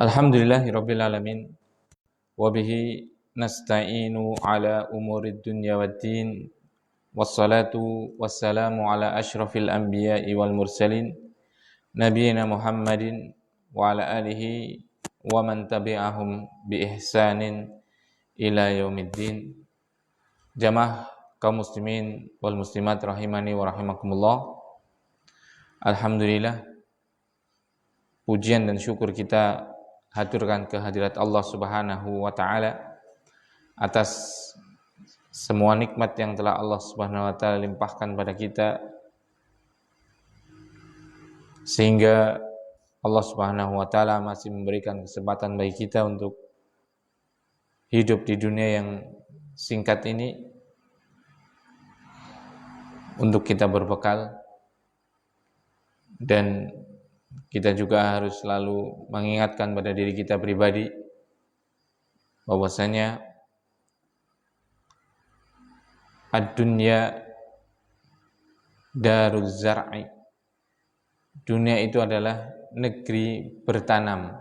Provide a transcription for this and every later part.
Alhamdulillahirabbil alamin wa bihi nasta'inu ala umurid dunya waddin wassalatu wassalamu ala asyrafil anbiya'i wal mursalin nabiyina Muhammadin wa ala alihi wa man tabi'ahum bi ihsanin ila yaumiddin. Jamaah kaum muslimin wal muslimat rahimani wa rahimakumullah. Alhamdulillah, pujian dan syukur kita haturkan kehadirat Allah Subhanahu wa taala atas semua nikmat yang telah Allah Subhanahu wa taala limpahkan pada kita, sehingga Allah Subhanahu wa taala masih memberikan kesempatan bagi kita untuk hidup di dunia yang singkat ini, untuk kita berbekal. Dan kita juga harus selalu mengingatkan pada diri kita pribadi bahwasanya ad-dunya daruz zar'i, dunia itu adalah negeri bertanam,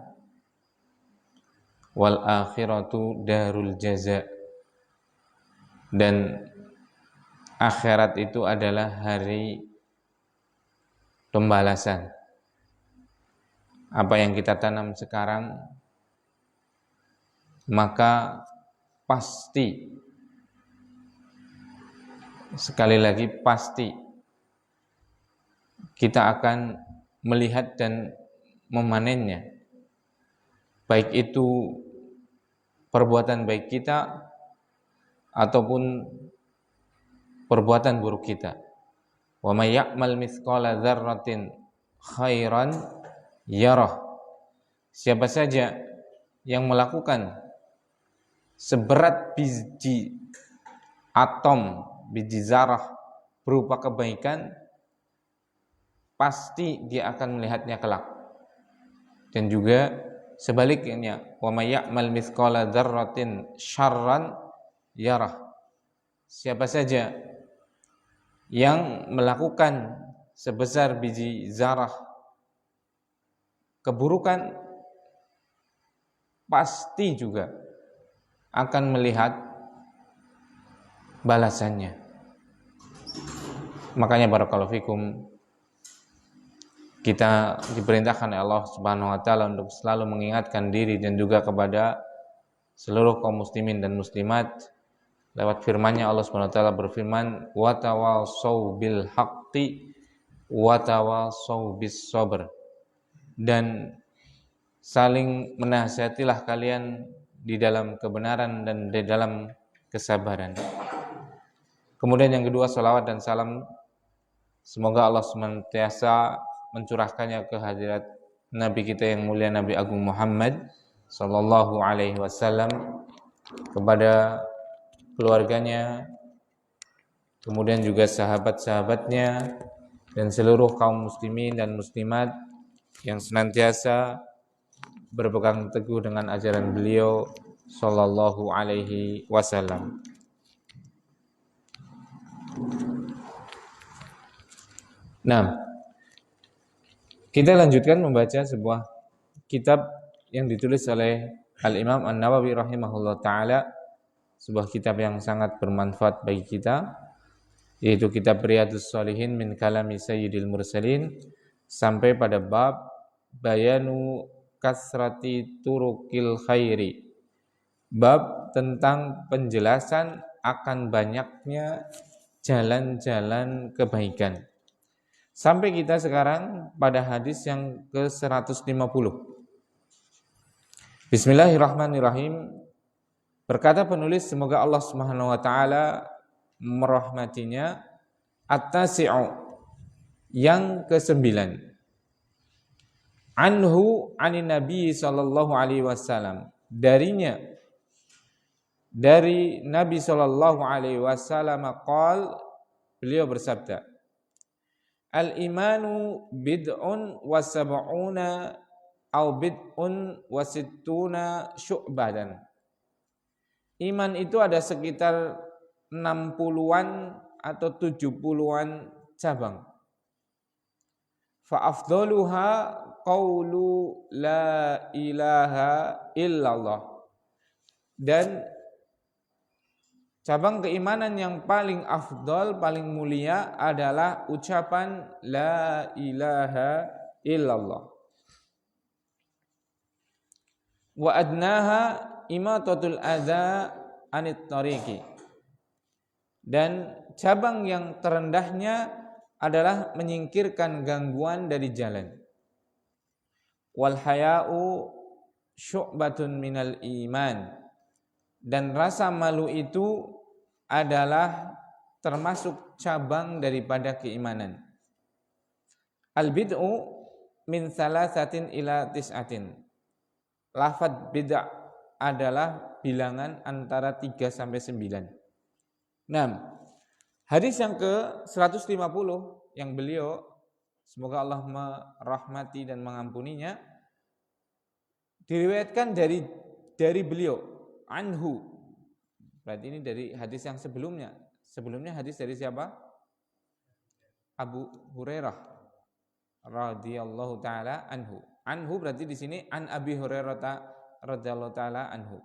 wal akhiratu darul jaza, dan akhirat itu adalah hari pembalasan. Apa yang kita tanam sekarang, maka pasti, sekali lagi pasti, kita akan melihat dan memanennya, baik itu perbuatan baik kita ataupun perbuatan buruk kita. Wa may ya'mal mithqala dzarratin khairan yarah. Siapa saja yang melakukan seberat biji atom, biji zarah berupa kebaikan, pasti dia akan melihatnya kelak. Dan juga sebaliknya, wa may ya'mal mithqala dzarratin syarran yarah. Siapa saja yang melakukan sebesar biji zarah keburukan, pasti juga akan melihat balasannya. Makanya barakallahu fikum, kita diperintahkan oleh Allah Subhanahu wa taala untuk selalu mengingatkan diri dan juga kepada seluruh kaum muslimin dan muslimat lewat firman-Nya. Allah Subhanahu wa taala berfirman, wa tawassaw bil haqqi wa tawassaw bis sabr, dan saling menasihatilah kalian di dalam kebenaran dan di dalam kesabaran. Kemudian yang kedua, salawat dan salam semoga Allah senantiasa mencurahkannya ke hadirat Nabi kita yang mulia, Nabi Agung Muhammad sallallahu alaihi wasallam, kepada keluarganya, kemudian juga sahabat-sahabatnya, dan seluruh kaum muslimin dan muslimat yang senantiasa berpegang teguh dengan ajaran beliau sallallahu alaihi wasallam. Nah, kita lanjutkan membaca sebuah kitab yang ditulis oleh Al-Imam An-Nawawi rahimahullah ta'ala, sebuah kitab yang sangat bermanfaat bagi kita, yaitu kitab Riyadhus Shalihin min kalami Sayyidil Mursalin, sampai pada bab bayanu kasrati turukil khairi, bab tentang penjelasan akan banyaknya jalan-jalan kebaikan. Sampai kita sekarang pada hadis yang ke-150. Bismillahirrahmanirrahim. Berkata penulis, semoga Allah Subhanahu wa taala merahmatinya, at-tasi'u, yang ke-9. Anhu anin Nabi sallallahu alaihi wasallam, darinya, dari Nabi sallallahu alaihi wasallam, qal, beliau bersabda, al-imanu bid'un wa sab'una au bid'un wa sittuna syu'badan. Iman itu ada sekitar 60-an atau 70-an cabang. Fa afdaluha qaulu la ilaha illallah. Dan cabang keimanan yang paling afdol, paling mulia adalah ucapan la ilaha illallah. Wa adnaha imatatul adza anit tariqi. Dan cabang yang terendahnya adalah menyingkirkan gangguan dari jalan. Wal haya'u syu'batun minal iman. Dan rasa malu itu adalah termasuk cabang daripada keimanan. Al bid'u min salasatin ila tis'atin. Lafaz bid'ah adalah bilangan antara 3 sampai 9. Hadis yang ke-150 yang beliau, semoga Allah merahmati dan mengampuninya, diriwayatkan dari beliau anhu. Berarti ini dari hadis yang sebelumnya. Sebelumnya hadis dari siapa? Abu Hurairah radhiyallahu taala anhu. Anhu berarti di sini an Abi Hurairah radhiyallahu taala anhu.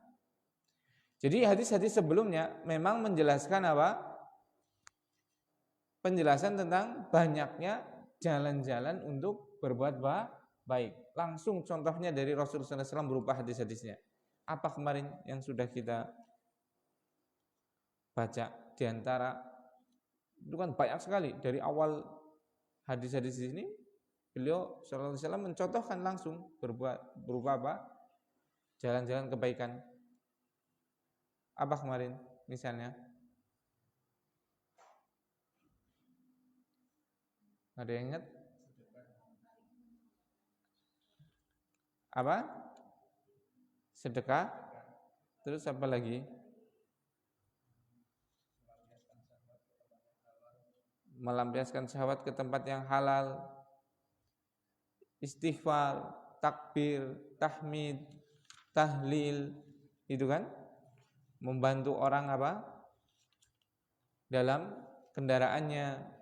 Jadi hadis-hadis sebelumnya memang menjelaskan apa? Penjelasan tentang banyaknya jalan-jalan untuk berbuat baik. Langsung contohnya dari Rasulullah SAW berupa hadis-hadisnya. Apa kemarin yang sudah kita baca di antara itu kan banyak sekali dari awal hadis-hadis ini beliau sallallahu alaihi wasallam mencontohkan langsung berbuat berupa apa? Jalan-jalan kebaikan. Apa kemarin misalnya? Ada yang ingat? Apa? Sedekah. Terus apa lagi? Melampiaskan syahwat ke tempat yang halal. Istighfar, takbir, tahmid, tahlil, itu kan? Membantu orang apa? Dalam kendaraannya,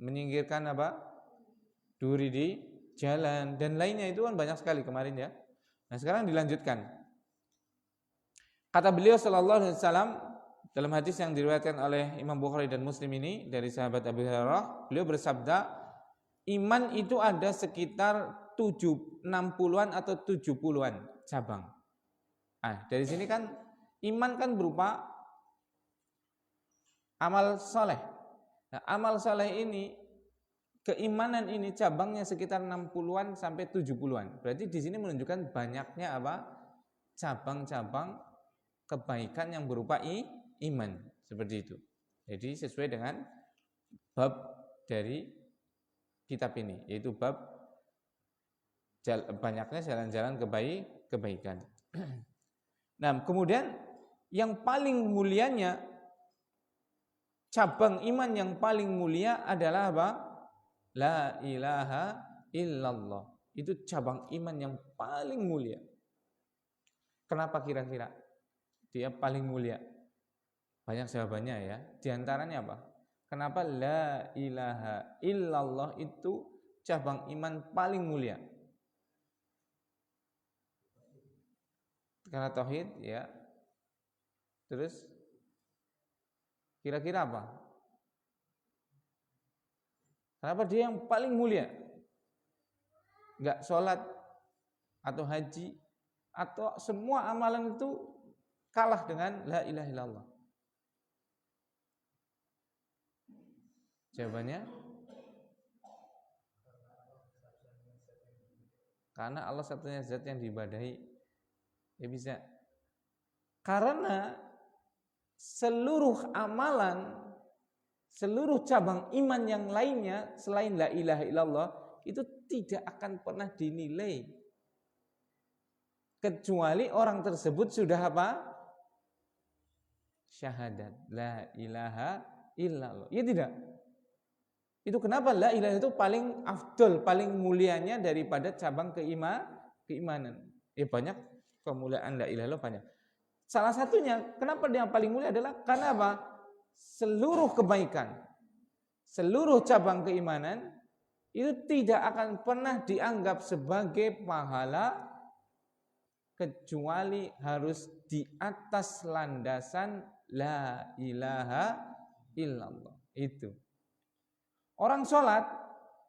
menyingkirkan apa? Duri di jalan dan lainnya, itu kan banyak sekali kemarin ya. Nah, sekarang dilanjutkan. Kata beliau sallallahu alaihi wasallam dalam hadis yang diriwayatkan oleh Imam Bukhari dan Muslim ini dari sahabat Abu Hurairah, beliau bersabda, iman itu ada sekitar 60-an atau 70-an cabang. Nah, dari sini kan iman kan berupa amal soleh. Nah, amal soleh ini, keimanan ini cabangnya sekitar 60-an sampai 70-an. Berarti di sini menunjukkan banyaknya apa? Cabang-cabang kebaikan yang berupa iman, seperti itu. Jadi sesuai dengan bab dari kitab ini, yaitu bab banyaknya jalan-jalan kebaikan. Nah, kemudian yang paling mulianya, cabang iman yang paling mulia adalah apa? La ilaha illallah. Itu cabang iman yang paling mulia. Kenapa kira-kira dia paling mulia? Banyak jawabannya ya. Di antaranya apa? Kenapa la ilaha illallah itu cabang iman paling mulia? Karena tauhid ya. Terus kira-kira apa? Kenapa dia yang paling mulia? Enggak sholat atau haji atau semua amalan itu kalah dengan la ilaha illallah? Jawabannya karena Allah satunya zat yang diibadahi. Ya bisa. Karena seluruh amalan, seluruh cabang iman yang lainnya selain la ilaha illallah itu tidak akan pernah dinilai kecuali orang tersebut sudah apa? Syahadat la ilaha illallah. Ya tidak. Itu kenapa la ilaha itu paling afdol, paling mulianya daripada cabang keimanan. Ya banyak kemuliaan la ilaha illallah banyak. Salah satunya kenapa dia yang paling mulia adalah karena apa? Seluruh kebaikan, seluruh cabang keimanan itu tidak akan pernah dianggap sebagai pahala kecuali harus di atas landasan la ilaha illallah. Itu. Orang sholat,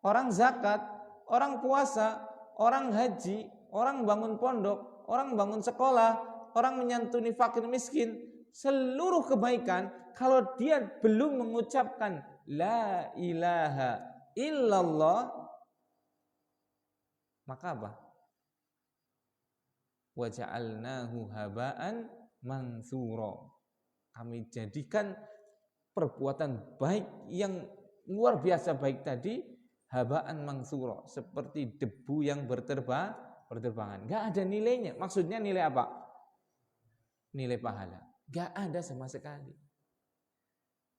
orang zakat, orang puasa, orang haji, orang bangun pondok, orang bangun sekolah, orang menyantuni fakir miskin, seluruh kebaikan kalau dia belum mengucapkan la ilaha illallah, maka apa? Wa ja'alnahu haba'an mansura. Kami jadikan perbuatan baik yang luar biasa baik tadi haba'an mansura, seperti debu yang berterbangan. Enggak ada nilainya. Maksudnya nilai apa? Nilai pahala. Enggak ada sama sekali.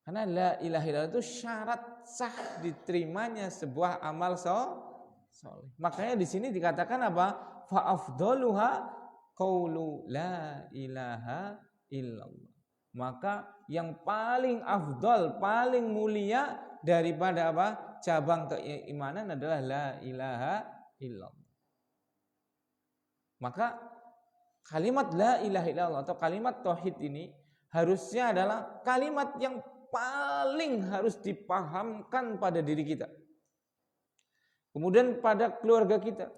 Karena la ilaha illallah itu syarat sah diterimanya sebuah amal soleh. Makanya di sini dikatakan apa? Fa afdaluha qaulu la ilaha illallah. Maka yang paling afdal, paling mulia daripada apa? Cabang keimanan adalah la ilaha illallah. Maka kalimat la ilaha illallah atau kalimat tauhid ini harusnya adalah kalimat yang paling harus dipahamkan pada diri kita. Kemudian pada keluarga kita.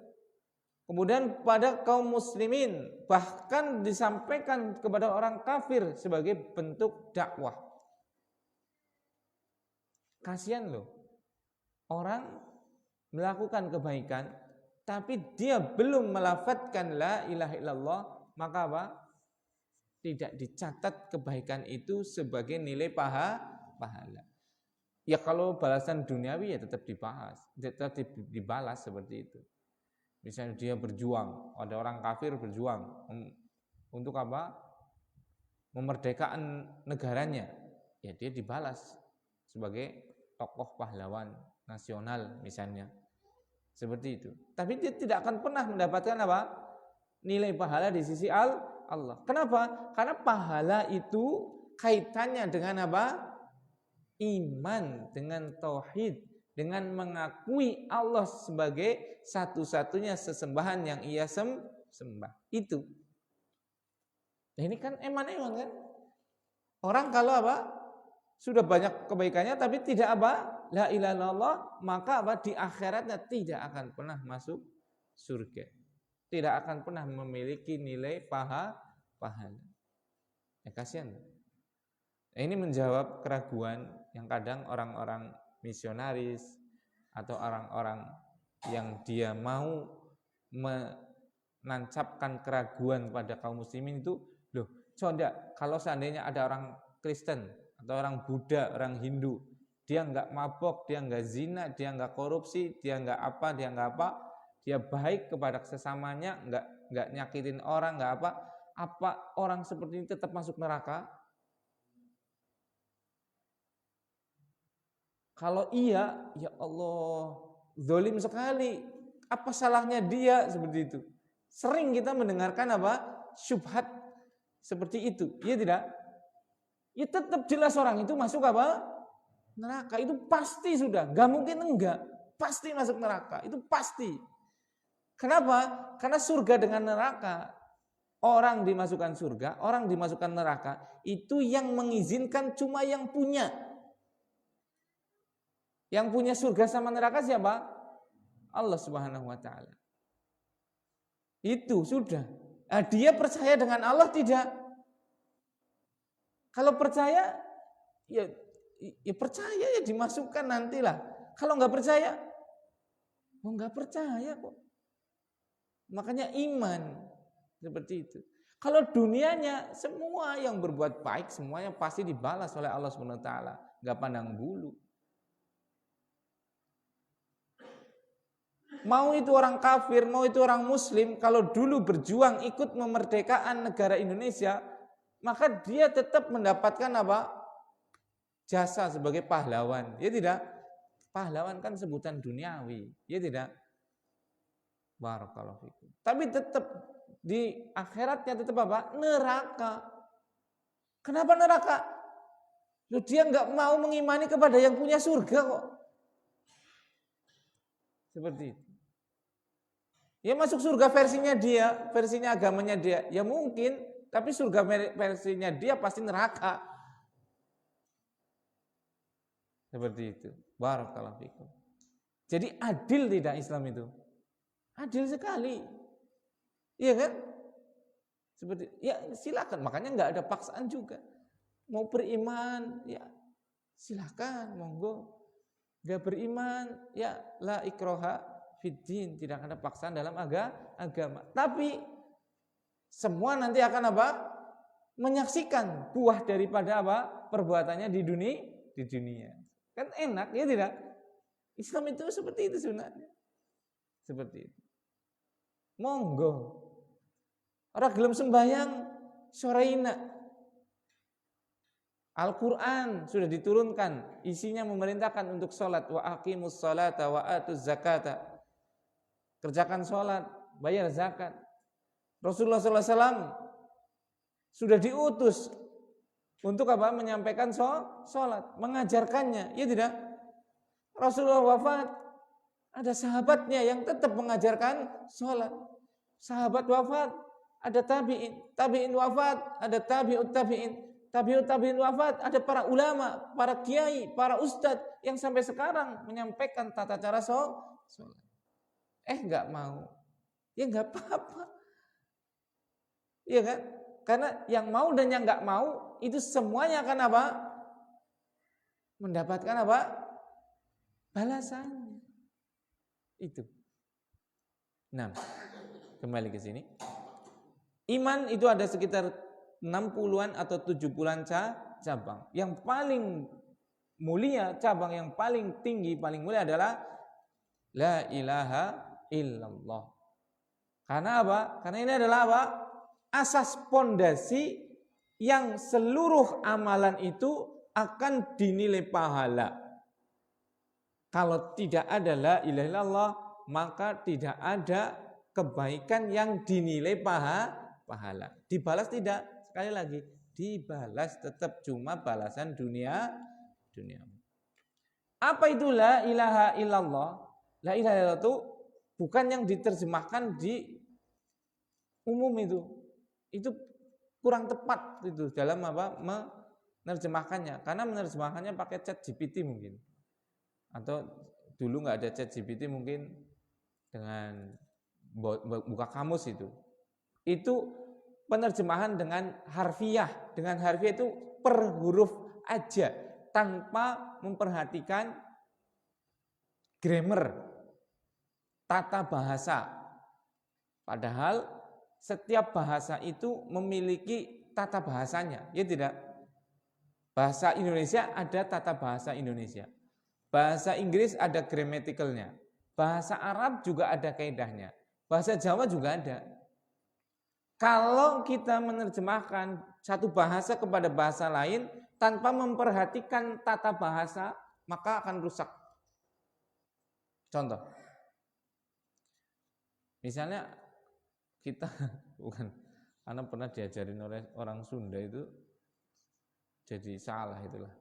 Kemudian pada kaum muslimin, bahkan disampaikan kepada orang kafir sebagai bentuk dakwah. Kasihan loh, orang melakukan kebaikan, tapi dia belum melafadzkan la ilaha illallah, maka apa? Tidak dicatat kebaikan itu sebagai nilai pahala. Ya kalau balasan duniawi ya tetap dibalas seperti itu. Misalnya dia berjuang, ada orang kafir berjuang untuk apa? Memerdekakan negaranya. Ya dia dibalas sebagai tokoh pahlawan nasional misalnya. Seperti itu. Tapi dia tidak akan pernah mendapatkan apa? Nilai pahala di sisi Allah. Kenapa? Karena pahala itu kaitannya dengan apa? Iman, dengan tauhid, dengan mengakui Allah sebagai satu-satunya sesembahan yang ia sembah. Itu. Nah ini kan eman-eman kan? Orang kalau apa? Sudah banyak kebaikannya tapi tidak apa? La ilaha illallah, maka apa? Di akhiratnya tidak akan pernah masuk surga. Tidak akan pernah memiliki nilai pahala. Ya kasihan. Nah, ini menjawab keraguan yang kadang orang-orang misionaris atau orang-orang yang dia mau menancapkan keraguan pada kaum muslimin itu, loh, coba kalau seandainya ada orang Kristen atau orang Buddha, orang Hindu, dia nggak mabok, dia nggak zina, dia nggak korupsi, dia nggak apa, dia baik kepada sesamanya, nggak nyakitin orang, nggak apa orang seperti ini tetap masuk neraka? Kalau iya, ya Allah, zalim sekali. Apa salahnya dia seperti itu? Sering kita mendengarkan apa? Syubhat seperti itu. Iya tidak? Ya tetap jelas orang itu masuk apa? Neraka. Itu pasti sudah. Gak mungkin enggak. Pasti masuk neraka. Itu pasti. Kenapa? Karena surga dengan neraka. Orang dimasukkan surga, orang dimasukkan neraka. Itu yang mengizinkan cuma yang punya. Yang punya surga sama neraka siapa? Allah Subhanahu wa taala. Itu sudah. Nah, dia percaya dengan Allah tidak? Kalau percaya ya percaya ya dimasukkan nantilah. Kalau nggak percaya, nggak percaya kok. Makanya iman seperti itu. Kalau dunianya semua yang berbuat baik semuanya pasti dibalas oleh Allah Subhanahu wa taala, nggak pandang bulu. Mau itu orang kafir, mau itu orang muslim, kalau dulu berjuang ikut memerdekakan negara Indonesia, maka dia tetap mendapatkan apa? Jasa sebagai pahlawan. Ya tidak? Pahlawan kan sebutan duniawi. Ya tidak? Barakallahu fikum. Tapi tetap di akhiratnya tetap apa? Neraka. Kenapa neraka? Loh, dia nggak mau mengimani kepada yang punya surga kok. Seperti itu. Ya masuk surga versinya dia, versinya agamanya dia. Ya mungkin, tapi surga versinya dia pasti neraka. Seperti itu. Barakallahu fikum. Jadi adil tidak Islam itu? Adil sekali. Iya kan? Seperti ya silakan, makanya nggak ada paksaan juga. Mau beriman, ya silakan, monggo. Nggak beriman, ya la ikroha fiddin, tidak ada paksaan dalam agama. Tapi semua nanti akan apa? Menyaksikan buah daripada apa? Perbuatannya di dunia. Kan enak, ya tidak? Islam itu seperti itu sebenarnya. Seperti itu. Monggo. Orang gelem sembahyang soreina. Al-Quran sudah diturunkan, isinya memerintahkan untuk sholat. Wa aqimus sholata wa atuz zakata. Kerjakan sholat, bayar zakat. Rasulullah SAW sudah diutus untuk apa? Menyampaikan sholat, mengajarkannya. Ya tidak? Rasulullah wafat, ada sahabatnya yang tetap mengajarkan sholat. Sahabat wafat, ada tabi'in wafat, ada tabi'ut tabi'in wafat, ada para ulama, para kiai, para ustadz yang sampai sekarang menyampaikan tata cara sholat. Enggak mau, ya enggak apa-apa, iya kan? Karena yang mau dan yang enggak mau itu semuanya akan apa? Mendapatkan apa? Balasannya. Itu. Nah, kembali ke sini. Iman itu ada sekitar 60-an atau 70-an cabang. Yang paling mulia, cabang yang paling tinggi, paling mulia adalah la ilaha illallah. Karena apa? Karena ini adalah apa? Asas pondasi yang seluruh amalan itu akan dinilai pahala. Kalau tidak ada la ilaha illallah, maka tidak ada kebaikan yang dinilai pahala. Dibalas tidak? Sekali lagi, dibalas tetap cuma balasan dunia. Apa itu la ilaha illallah? La ilaha illallah itu bukan yang diterjemahkan di umum itu. Itu kurang tepat itu dalam apa? Menerjemahkannya. Karena menerjemahkannya pakai chat GPT mungkin. Atau dulu nggak ada chat GPT mungkin dengan buka kamus itu. Itu penerjemahan dengan harfiah. Dengan harfiah itu per huruf aja tanpa memperhatikan grammar, tata bahasa. Padahal setiap bahasa itu memiliki tata bahasanya, ya tidak? Bahasa Indonesia ada tata bahasa Indonesia. Bahasa Inggris ada grammaticalnya. Bahasa Arab juga ada kaidahnya. Bahasa Jawa juga ada. Kalau kita menerjemahkan satu bahasa kepada bahasa lain tanpa memperhatikan tata bahasa, maka akan rusak. Contoh. Misalnya kita anak pernah diajarin oleh orang Sunda itu jadi salah itulah.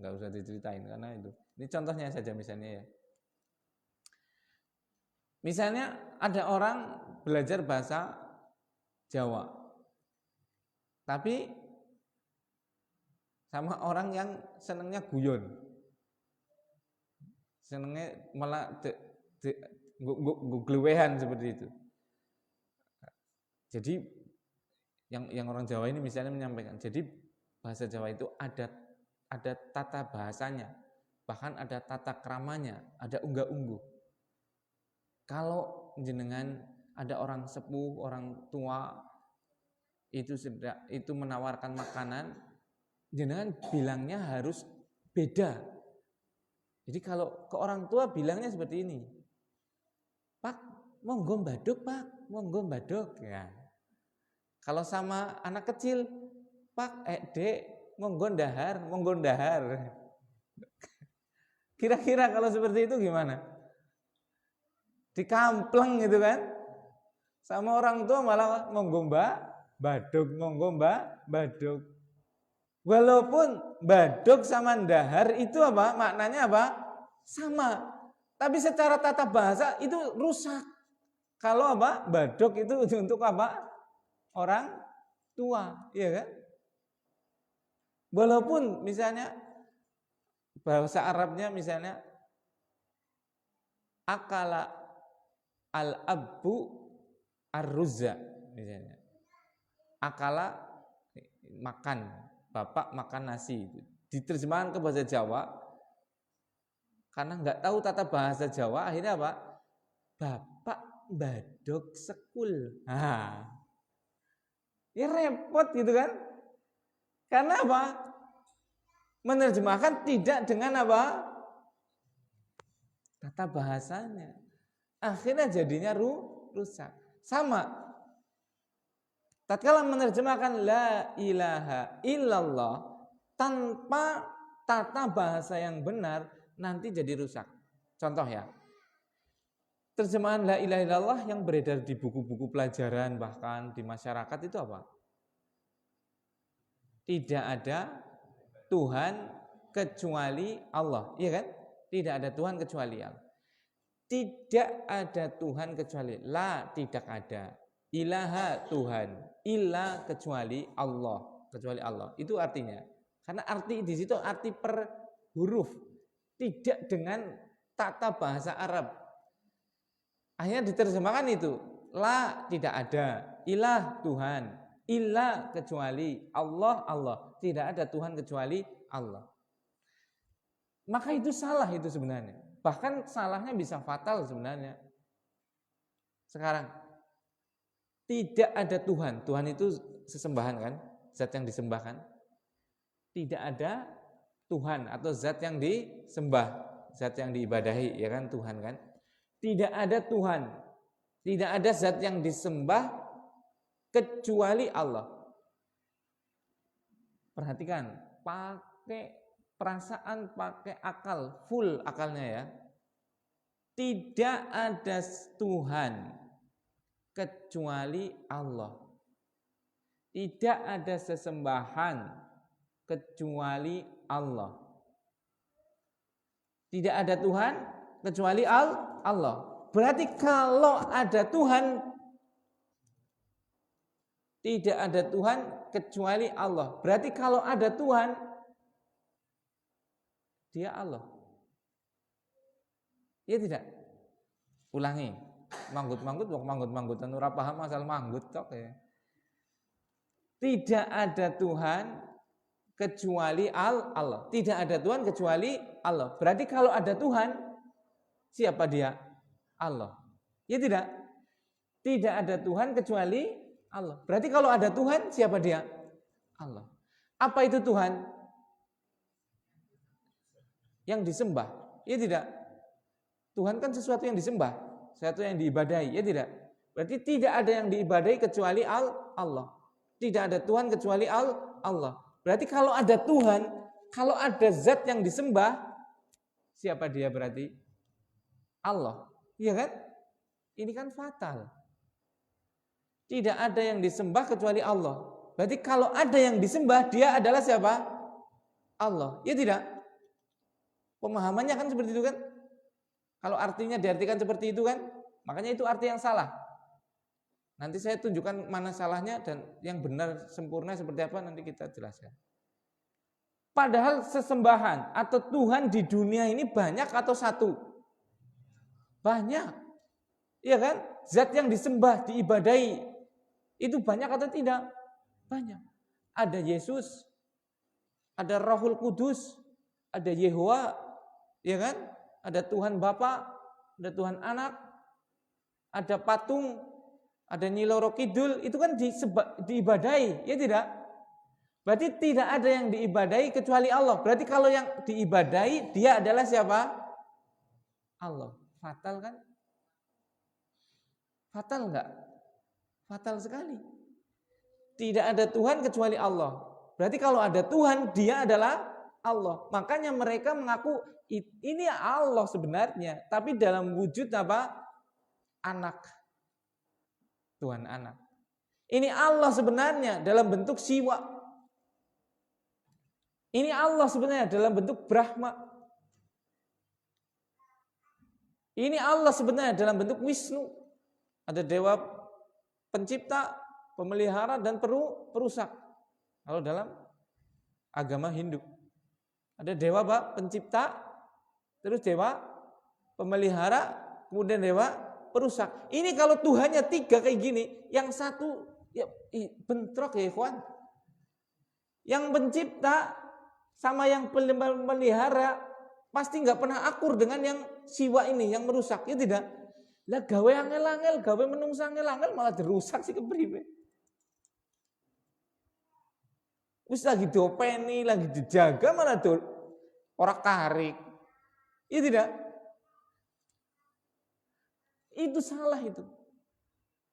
Nggak usah diceritain karena itu. Ini contohnya saja misalnya ya. Misalnya ada orang belajar bahasa Jawa, tapi sama orang yang senangnya guyon, senangnya malah glewehan seperti itu. Jadi yang orang Jawa ini misalnya menyampaikan, jadi bahasa Jawa itu ada tata bahasanya, bahkan ada tata kramanya, ada unggah-ungguh. Kalau jenengan ada orang sepuh, orang tua itu menawarkan makanan, jenengan bilangnya harus beda. Jadi kalau ke orang tua bilangnya seperti ini, Pak, monggo mbaduk Pak, monggo mbaduk ya. Kalau sama anak kecil, Pak, Dek, monggo ndahar, monggo ndahar. Kira-kira kalau seperti itu gimana? Dikampleng gitu kan? Sama orang tua malah monggo mbak, baduk, monggo mbak, baduk. Walaupun baduk sama ndahar itu apa? Maknanya apa? Sama. Tapi secara tata bahasa itu rusak. Kalau apa? Badok itu untuk apa? Orang tua, iya kan? Walaupun misalnya bahasa Arabnya misalnya akala al-abbu ar-ruzza misalnya. Akala makan, bapak makan nasi. Diterjemahkan ke bahasa Jawa karena nggak tahu tata bahasa Jawa, akhirnya apa? Bapak badok sekul. Ya repot gitu kan? Karena apa? Menerjemahkan tidak dengan apa? Tata bahasanya. Akhirnya jadinya rusak. Sama. Tatkala menerjemahkan la ilaha illallah tanpa tata bahasa yang benar, nanti jadi rusak. Contoh ya. Terjemahan la ilaha illallah yang beredar di buku-buku pelajaran bahkan di masyarakat itu apa? Tidak ada Tuhan kecuali Allah, iya kan? Tidak ada Tuhan kecuali Allah. Tidak ada Tuhan kecuali la, tidak ada. Ilaha Tuhan, illa kecuali Allah, kecuali Allah. Itu artinya. Karena arti di situ arti per huruf, tidak dengan tata bahasa Arab. Akhirnya diterjemahkan itu, la tidak ada, ilah Tuhan, illa kecuali Allah, Allah. Tidak ada Tuhan kecuali Allah. Maka itu salah itu sebenarnya. Bahkan salahnya bisa fatal sebenarnya. Sekarang tidak ada Tuhan. Tuhan itu sesembahan kan? Zat yang disembahkan. Tidak ada Tuhan atau zat yang disembah, zat yang diibadahi, ya kan, Tuhan kan? Tidak ada Tuhan, tidak ada zat yang disembah kecuali Allah. Perhatikan, pakai perasaan, pakai akal, full akalnya ya. Tidak ada Tuhan kecuali Allah. Tidak ada sesembahan kecuali Allah. Tidak ada Tuhan kecuali Allah. Berarti kalau ada Tuhan, tidak ada Tuhan kecuali Allah. Berarti kalau ada Tuhan, dia Allah. Ya tidak? Ulangi. Manggut-manggut ora paham asal manggut tok ya. Tidak ada Tuhan kecuali Allah. Tidak ada Tuhan kecuali Allah. Berarti kalau ada Tuhan, siapa dia? Allah. Ya tidak? Tidak ada Tuhan kecuali Allah. Berarti kalau ada Tuhan, siapa dia? Allah. Apa itu Tuhan? Yang disembah. Ya tidak? Tuhan kan sesuatu yang disembah, sesuatu yang diibadahi. Ya tidak? Berarti tidak ada yang diibadahi kecuali Allah. Tidak ada Tuhan kecuali Allah. Berarti kalau ada Tuhan, kalau ada zat yang disembah, siapa dia berarti? Allah, iya kan? Ini kan fatal. Tidak ada yang disembah kecuali Allah. Berarti kalau ada yang disembah, dia adalah siapa? Allah, ya tidak? Pemahamannya kan seperti itu kan? Kalau artinya diartikan seperti itu kan? Makanya itu arti yang salah. Nanti saya tunjukkan mana salahnya dan yang benar sempurna seperti apa nanti kita jelaskan. Padahal sesembahan atau Tuhan di dunia ini banyak atau satu? Banyak, iya kan? Zat yang disembah, diibadahi, itu banyak atau tidak? Banyak. Ada Yesus, ada Rohul Kudus, ada Yehowa, iya kan? Ada Tuhan Bapa, ada Tuhan Anak, ada patung, ada Nyi Loro Kidul, itu kan diibadahi, ya tidak? Berarti tidak ada yang diibadahi kecuali Allah. Berarti kalau yang diibadahi, dia adalah siapa? Allah. Fatal kan? Fatal enggak? Fatal sekali. Tidak ada Tuhan kecuali Allah. Berarti kalau ada Tuhan, dia adalah Allah. Makanya mereka mengaku ini Allah sebenarnya, tapi dalam wujud apa? Anak. Tuhan anak. Ini Allah sebenarnya dalam bentuk siwa. Ini Allah sebenarnya dalam bentuk Brahma. Ini Allah sebenarnya dalam bentuk Wisnu. Ada dewa pencipta, pemelihara, dan perusak. Kalau dalam agama Hindu. Ada dewa pencipta, terus dewa pemelihara, kemudian dewa perusak. Ini kalau Tuhannya 3 kayak gini, yang satu ya bentrok ya ikhwan. Yang pencipta sama yang pelihara pasti nggak pernah akur dengan yang siwa ini yang merusak, ya tidak? Lah gawe angel-angel, gawe menungsa angel-angel malah dirusak sih kepriwe. Wis lagi diopeni, lagi dijaga malah ora karik. Ya tidak? Itu salah itu.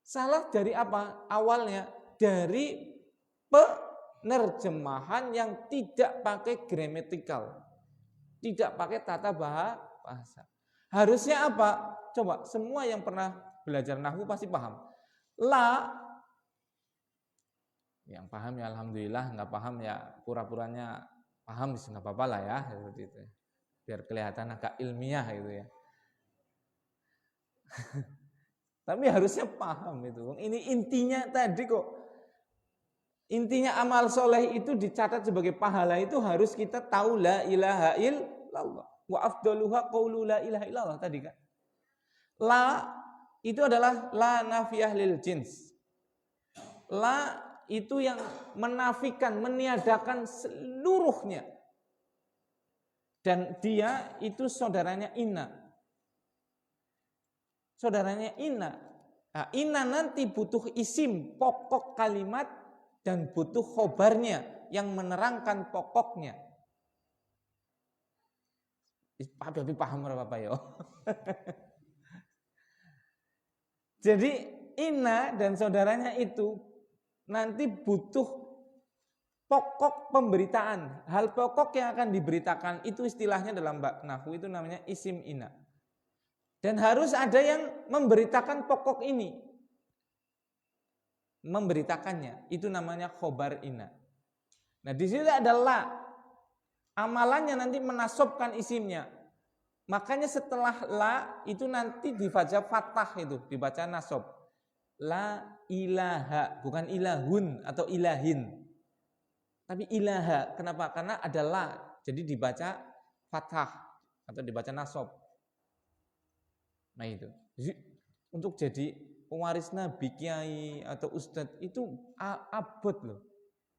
Salah dari apa? Awalnya dari penerjemahan yang tidak pakai gramatikal. Tidak pakai tata bahasa. Harusnya apa? Coba semua yang pernah belajar nahwu pasti paham. La, yang paham ya alhamdulillah, nggak paham ya pura-puranya paham sih nggak apa-apa lah ya, seperti itu. Biar kelihatan agak ilmiah gitu ya. Tapi harusnya paham itu. Ini intinya tadi kok. Intinya amal soleh itu dicatat sebagai pahala itu harus kita tahu la ilaha illallah. Wa afdaluha qaulu la ilaha illallah tadi kan. La itu adalah la nafiyah lil jins. La itu yang menafikan, meniadakan seluruhnya. Dan dia itu saudaranya inna. Saudaranya inna. Nah, inna nanti butuh isim, pokok kalimat, dan butuh khobarnya yang menerangkan pokoknya. Tapi paham apa ya? Jadi inna dan saudaranya itu nanti butuh pokok pemberitaan. Hal pokok yang akan diberitakan itu istilahnya dalam nahwu itu namanya isim inna. Dan harus ada yang memberitakan pokok ini. Memberitakannya, itu namanya khobar inna. Nah di sini ada la. Amalannya nanti menasobkan isimnya. Makanya setelah la itu nanti dibaca fathah itu, dibaca nasob. La ilaha, bukan ilahun atau ilahin. Tapi ilaha, kenapa? Karena ada la, jadi dibaca fathah atau dibaca nasob. Nah itu, jadi, untuk jadi pewaris nabi, kiai atau ustadz itu abot loh.